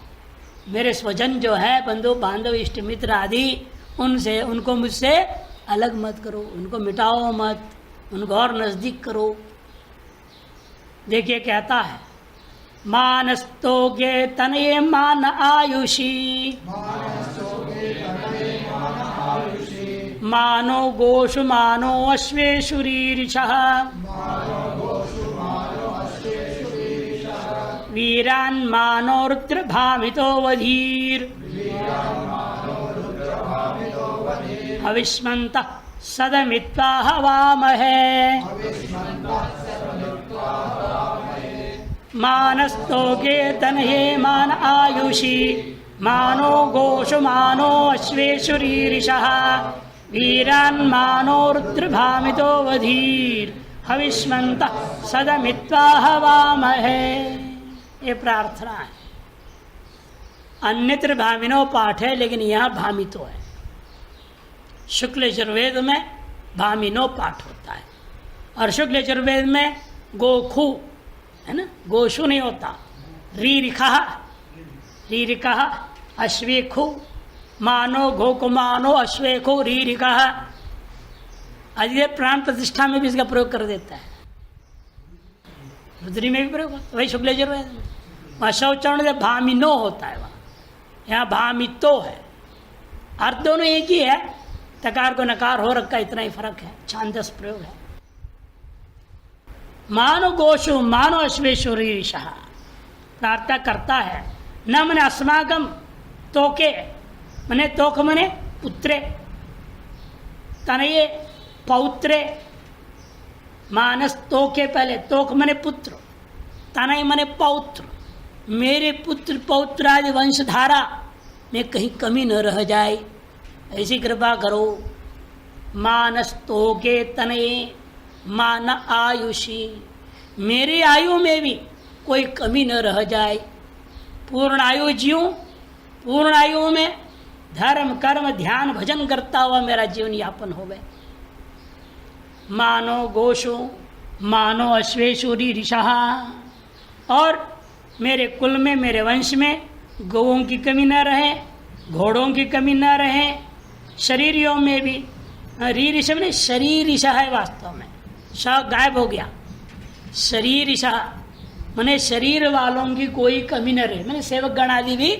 मेरे स्वजन जो है, बंधु बांधव इष्ट मित्र आदि, उनसे, उनको मुझसे अलग मत करो, उनको मिटाओ मत, उनको और नजदीक करो। देखिए कहता है, मानस्तोगे तनये मान आयुषी, मानो गोषु मानो अश्वेषु रीरिषः, वीरान् मानो रुद्र भामितो वधीर, हविष्मन्तः सदमित्वा हवामहे। मानस्तोगे तनये मान आयुषी, मानो गोषु मानो अश्वेषु रीरिषः, वीरान् मानो रुद्र भामितो वधीर, हविष्मन्तः सदमित्वा हवामहे। ये प्रार्थना है। अन्यत्र भामिनो पाठ है, लेकिन यहाँ भामितो है। शुक्ल यजुर्वेद में भामिनो पाठ होता है, और शुक्ल यजुर्वेद में गोखू है ना, गोशु नहीं होता। रीरिखा, रीरिका अश्वेखु, मानो घोको मानो अश्वेखो रीरिका। अजय प्राण प्रतिष्ठा में भी इसका प्रयोग कर देता है, रुद्री में भी प्रयोग होता है, वही शुक्ल यजुर्वेद में। वहाँ शौचरण से भामिनो होता है, वहाँ यहाँ भामितो है। अर्थ दोनों एक ही है, तकार को नकार हो रखा, इतना ही फर्क है, छांदस प्रयोग है। मानो गोशु मानो अश्वेशु रीरिषः, प्रार्थना करता है। न मने अस्माकम तोके, मने तोक मने पुत्रे, तनये पौत्रे, मानस तोके पहले, तोक मने पुत्र, तनय मने पौत्र, मेरे पुत्र पौत्र आदि वंशधारा में कहीं कमी न रह जाए, ऐसी कृपा करो। मानस तोके तनये मान आयुषी, मेरी आयु में भी कोई कमी न रह जाए, पूर्ण आयु जीऊं, पूर्ण आयु में धर्म कर्म ध्यान भजन करता हुआ मेरा जीवन यापन हो गए। मानो गोशु मानो अश्वेशु रीरिषः, और मेरे कुल में मेरे वंश में गौओं की कमी न रहे, घोड़ों की कमी न रहे, शरीरियों में भी। रीरिष में शरीरिषः है वास्तव में, श गायब हो गया। शरीरिषः मने शरीर वालों की कोई कमी न रहे, मैंने सेवक गण आदि भी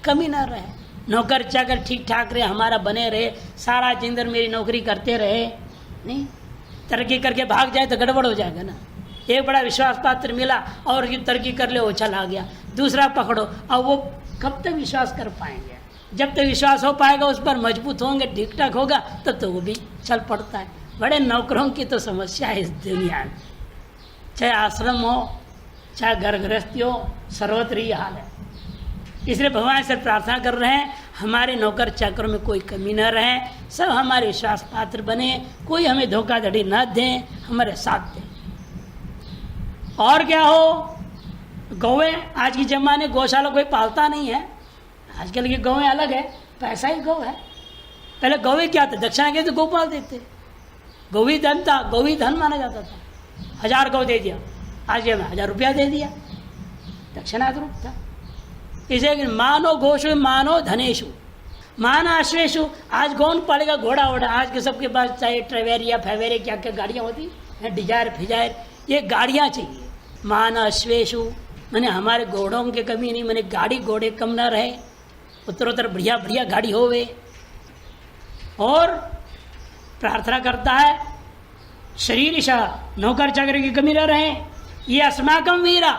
कमी न रहे, नौकर चाकर ठीक ठाक रहे, हमारा बने रहे, सारा जिंदर मेरी नौकरी करते रहे। नहीं तरक्की करके भाग जाए तो गड़बड़ हो जाएगा ना। एक बड़ा विश्वास पात्र मिला और ये तरक्की कर ले, वो चला गया, दूसरा पकड़ो, अब वो कब तक विश्वास कर पाएंगे? जब तक विश्वास हो पाएगा, उस पर मजबूत होंगे, ठीक ठाक होगा, तब तो वो भी चल पड़ता है। बड़े नौकरों की तो समस्या है इस दुनिया में, चाहे आश्रम हो चाहे घर गृहस्थी हो, सर्वत्र ही हाल है। इसलिए भगवान से प्रार्थना कर रहे हैं, हमारे नौकर चाकरों में कोई कमी न रहे, सब हमारे विश्वास पात्र बने, कोई हमें धोखाधड़ी न दें, हमारे साथ दें। और क्या हो, गौएं, आज के जमाने गौशाला कोई पालता नहीं है, आजकल की गौएं अलग है, पैसा ही गौ है। पहले गौएं क्या था, दक्षिणा के तो गौ पाल देते, गौवी धन था, गौवी धन माना जाता था। 1000 गौ दे दिया, आज ये 1000 रुपया दे दिया, दक्षिणा रूप था। इसे मानो गोशु मानो धनेशु माना अश्वेशु, आज कौन पालेगा घोड़ा वोड़ा, आज के सबके पास चाहे ट्रेवेरिया फेवेरे क्या क्या गाड़ियाँ होती हैं, डिजायर फिजायर, ये गाड़ियाँ चाहिए। माना अश्वेशु मैंने हमारे घोड़ों की कमी नहीं, मैंने गाड़ी घोड़े कम ना रहे, उत्तरोत्तर बढ़िया बढ़िया गाड़ी होवे। और प्रार्थना करता है शरीर ईशा नौकर चाकर की कमी न रहे, ये अस्माकम वीरा,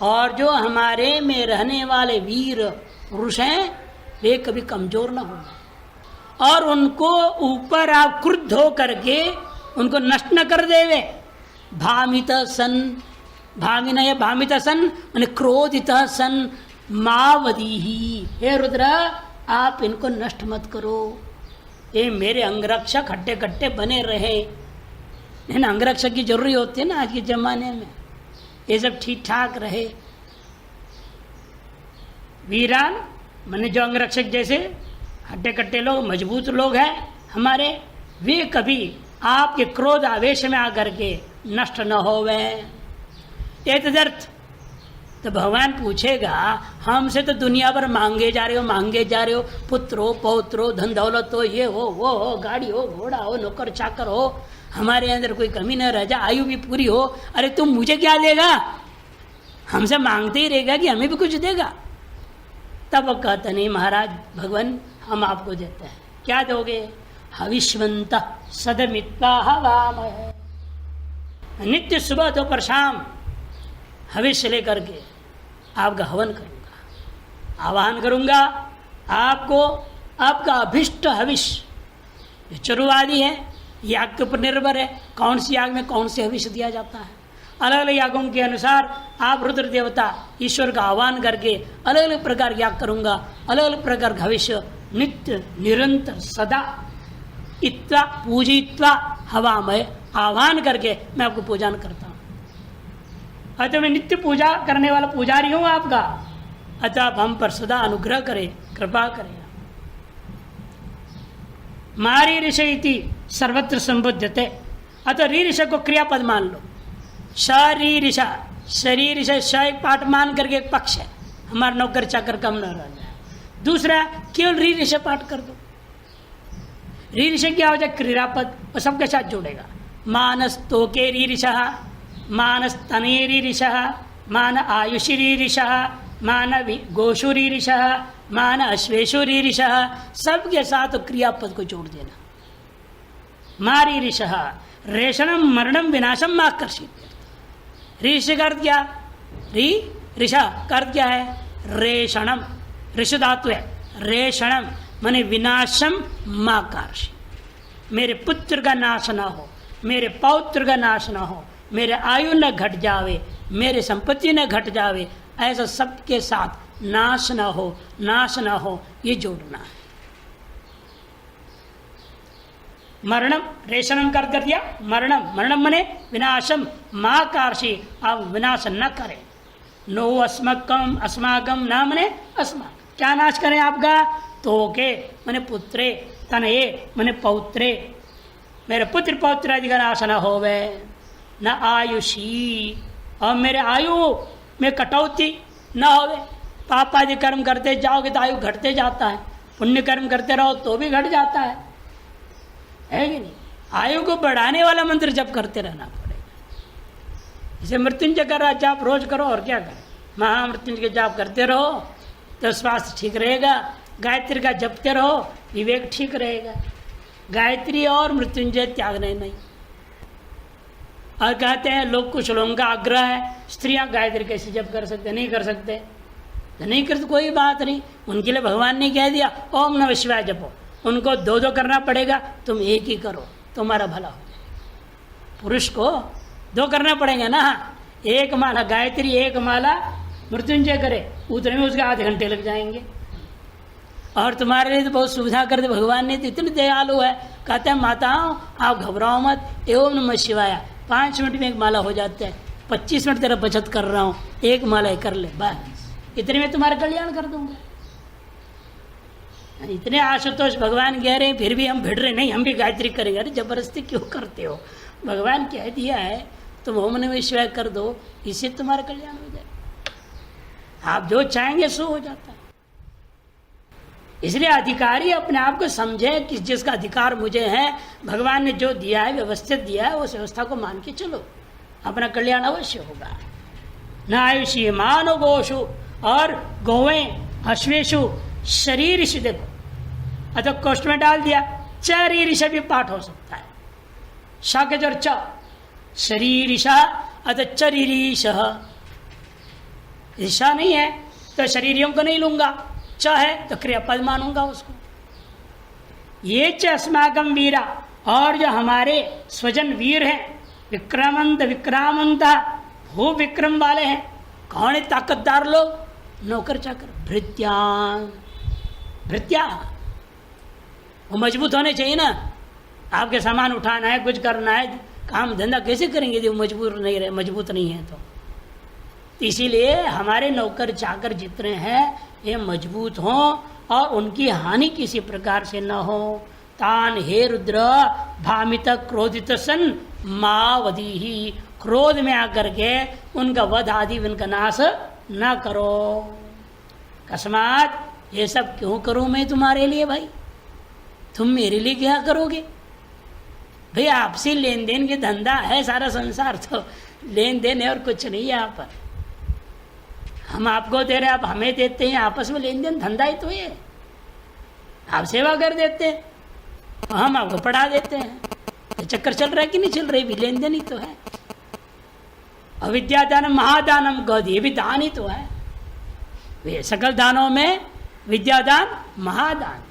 और जो हमारे में रहने वाले वीर पुरुष हैं वे कभी कमजोर न हो, और उनको ऊपर आप क्रुद्ध हो करके उनको नष्ट न कर देवे। भामित सन, भामिन या भामित सन मैंने क्रोधित सन मावदी ही, हे रुद्र आप इनको नष्ट मत करो, ये मेरे अंगरक्षक हट्टे कट्टे बने रहे। है ना, अंगरक्षक की जरूरी होती है ना आज के जमाने में, ये सब ठीक ठाक रहे। वीरान मैंने जो अंगरक्षक जैसे हट्टे कट्टे लोग मजबूत लोग हैं हमारे, वे कभी आपके क्रोध आवेश में आकर के नष्ट न होवे। एतदर्थ तो भगवान पूछेगा हमसे तो दुनिया भर मांगे जा रहे हो, पुत्रो पौत्रो धन दौलत हो, ये हो वो हो, गाड़ी हो घोड़ा हो नौकर चाकर हो, हमारे अंदर कोई कमी न रह जाए, आयु भी पूरी हो, अरे तुम मुझे क्या देगा? हमसे मांगते ही रहेगा कि हमें भी कुछ देगा? तब वो कहते नहीं महाराज भगवान हम आपको देते हैं, क्या दोगे? हविष्वंत सदमित्वा हवामहे, नित्य सुबह दोपहर शाम हविष्य लेकर के आपका हवन करूंगा, आवाहन करूंगा आपको, आपका अभिष्ट हविष्य चरुवादी है, याग के ऊपर निर्भर है कौन सी याग में कौन से हविष्य दिया जाता है। अलग अलग यागों के अनुसार आप रुद्र देवता ईश्वर का आह्वान करके अलग अलग प्रकार याग करूंगा, अलग अलग प्रकार का भविष्य नित्य निरंतर सदा इत्वा पूजित्वा हवामय आह्वान करके मैं आपको पूजन करता हूं। अतः मैं नित्य पूजा करने वाला पुजारी हूं आपका, अतः आप हम पर सदा अनुग्रह करें, कृपा करें। मारी ऋषि सर्वत्र संबुद्धते, अतः ऋष को क्रियापद मान लो। शरीरिषा, शरीर श एक पाठ मान करके एक पक्ष है, हमारा नौकर चाकर कम न रह जाए। दूसरा केवल ऋष पाठ कर दो। ऋष क्या हो जाए? क्रियापद, वो सबके साथ जोड़ेगा। मानस तोके ऋष, मानस तने ऋष, मान आयुषि ऋष, मान गोषु ऋष, मान अश्वेशु ऋष, सबके साथ क्रियापद को जोड़ देना। मारी ऋष रेशनम मरणम विनाशम आकर्षित। ऋष का अर्थ क्या? ऋष का अर्थ क्या है? रेशणम, ऋष धातु है, रेशणम माने विनाशम माकर्षि, मेरे पुत्र का नाश ना हो, मेरे पौत्र का नाश ना हो, मेरे आयु न घट जावे, मेरे संपत्ति न घट जावे, ऐसा सबके साथ नाश ना हो, नाश ना हो, ये जोड़ना है। मरणम रेशनम कर दिया, मरणम, मरणम मने विनाशम माकर्षि, आप विनाश न करें। नो अस्मकम, अस्माकम ना मने अस्माक, क्या नाश करें आपका? तोके मने पुत्रे, तनये मने पौत्रे, मेरे पुत्र पौत्र आदि का नाश न होवे। न आयुषी, और मेरे आयु में कटौती न होवे। पाप आदि कर्म करते जाओगे तो आयु घटते जाता है, पुण्य कर्म करते रहो तो भी घट जाता है कि नहीं? आयु को बढ़ाने वाला मंत्र जप करते रहना पड़ेगा। इसे मृत्युंजय का जाप रोज करो, और क्या करें? महामृत्युंजय के जाप करते रहो तो स्वास्थ्य ठीक रहेगा। गायत्री का जपते रहो, विवेक ठीक रहेगा। गायत्री और मृत्युंजय त्यागने नहीं। और कहते हैं लोग, कुछ लोगों का आग्रह है स्त्रियां गायत्री कैसे जप कर सकते? नहीं कर सकते तो नहीं कर, कोई बात नहीं, उनके लिए भगवान ने कह दिया ओम नमः शिवाय जपो। उनको दो दो करना पड़ेगा, तुम एक ही करो, तुम्हारा भला हो जाएगा। पुरुष को दो करना पड़ेगा ना, एक माला गायत्री एक माला मृत्युंजय करे, उतने में उसके आधे घंटे लग जाएंगे। और तुम्हारे लिए तो बहुत सुविधा कर दे भगवान ने, तो इतने दयालु है। कहते हैं माताओं आप घबराओ मत, एवं नमः शिवाय 5 मिनट में एक माला हो जाता है। 25 मिनट तेरा बचत कर रहा हूँ, एक माला कर ले बस, इतने में तुम्हारा कल्याण कर दूंगा। इतने आशुतोष भगवान कह रहे हैं, फिर भी हम भिड़ रहे नहीं, हम भी गायत्री करेंगे। अरे जबरदस्ती क्यों करते हो? भगवान कह दिया है तुम ओम नमः शिवाय कर दो, इससे तुम्हारा कल्याण हो जाए। आप जो चाहेंगे सो हो जाता है। इसलिए अधिकारी अपने आप को समझे कि जिसका अधिकार मुझे है, भगवान ने जो दिया है व्यवस्थित दिया है, उस व्यवस्था को मान के चलो, अपना कल्याण अवश्य होगा। न आयुषी मानो गोशु, और गौवें अश्वेशु शरीरिश, देखो अतः कोष्ठ में डाल दिया, चरीरिश भी पाठ हो सकता है, श के जोर च, शरीरिशा अतः चरीरिश। ईशा नहीं है तो शरीरियों को नहीं लूंगा, च है तो क्रियापद मानूंगा उसको। ये च अस्माकम वीरा, और जो हमारे स्वजन वीर हैं, विक्रमंत विक्रामंत भू विक्रम वाले हैं, कौन है ताकतदार लोग, नौकर चाकर, भृत्यान, भृत्या वो मजबूत होने चाहिए ना। आपके सामान उठाना है, कुछ करना है, काम धंधा कैसे करेंगे यदि मजबूत नहीं है तो इसीलिए हमारे नौकर चाकर जितने हैं ये मजबूत हों और उनकी हानि किसी प्रकार से न हो। तान हे रुद्र भामित क्रोधित सन मावधी ही, क्रोध में आकर के उनका वध आदि उनका नाश न करो। कस्मात ये सब क्यों करूं मैं तुम्हारे लिए भाई, तुम मेरे लिए क्या करोगे भाई, आपसी लेन देन के धंधा है सारा संसार, तो लेन देन है और कुछ नहीं है यहाँ पर। हम आपको दे रहे हैं, आप हमें देते हैं, आपस में लेन देन धंधा ही तो है। आप सेवा कर देते हैं, हम आपको पढ़ा देते हैं, ये चक्कर चल रहा है कि नहीं चल रही, भी लेन देन ही तो है। अविद्या दानम महादानम गौध, ये भी दान ही तो है। वे सकल दानों में विद्यादान महादान,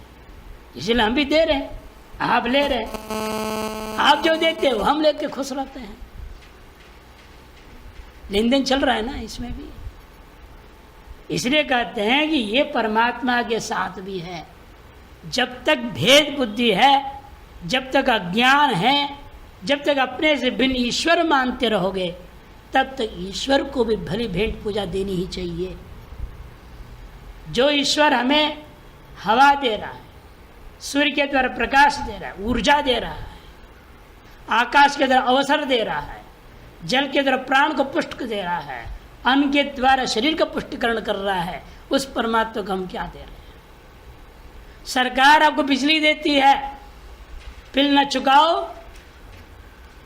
इसलिए हम भी दे रहे हैं, आप ले रहे हैं, आप जो देते हो हम लेके खुश रहते हैं। लेन देन चल रहा है ना इसमें भी, इसलिए कहते हैं कि ये परमात्मा के साथ भी है। जब तक भेद बुद्धि है, जब तक अज्ञान है, जब तक अपने से भिन्न ईश्वर मानते रहोगे, तब तक ईश्वर को भी भली भेंट पूजा देनी ही चाहिए। जो ईश्वर हमें हवा दे रहा है, सूर्य के द्वारा प्रकाश दे रहा है, ऊर्जा दे रहा है, आकाश के द्वारा अवसर दे रहा है, जल के द्वारा प्राण को पुष्ट दे रहा है, अन्न के द्वारा शरीर का पुष्टिकरण कर रहा है, उस परमात्मा को हम क्या दे रहे हैं। सरकार आपको बिजली देती है, बिल न चुकाओ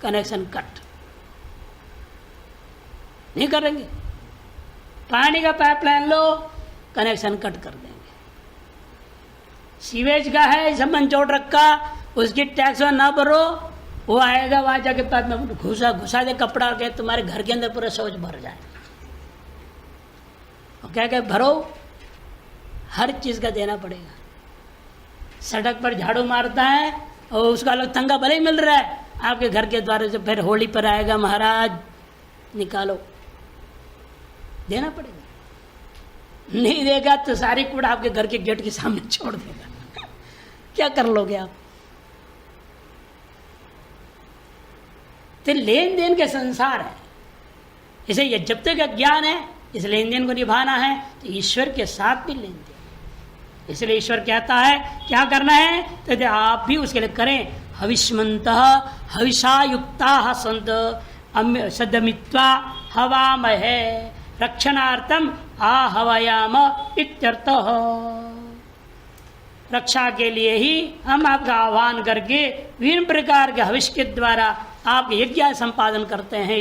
कनेक्शन कट, नहीं करेंगे। पानी का पाइपलाइन लो, कनेक्शन कट कर देंगे। सीवेज का है संबंध जोड़ रखा, उसकी टैक्स ना भरो, वो आएगा वहां जाके पाइप में घुसा दे कपड़ा के, तुम्हारे घर के अंदर पूरा शौच भर जाए। क्या क्या भरो, हर चीज का देना पड़ेगा। सड़क पर झाड़ू मारता है और उसका अलग तंगा भले ही मिल रहा है, आपके घर के द्वारे से फिर होली पर आएगा, महाराज निकालो, देना पड़ेगा। नहीं देगा तो सारी कूड़ा आपके घर के गेट के सामने छोड़ देगा। क्या कर लोगे आप। तो लेन देन के संसार है, इसे ये जब तक अज्ञान है, इस लेन देन को निभाना है तो ईश्वर के साथ भी लेन देन। इसलिए ईश्वर कहता है क्या करना है, तो आप भी उसके लिए करें। हविष्मंत हविषायुक्ता संत सदमित्वा हवामहे रक्षणार्थम आहवयाम इत्यर्थ। रक्षा के लिए ही हम आपका आह्वान करके विभिन्न प्रकार के हविष के द्वारा आप यज्ञ संपादन करते हैं।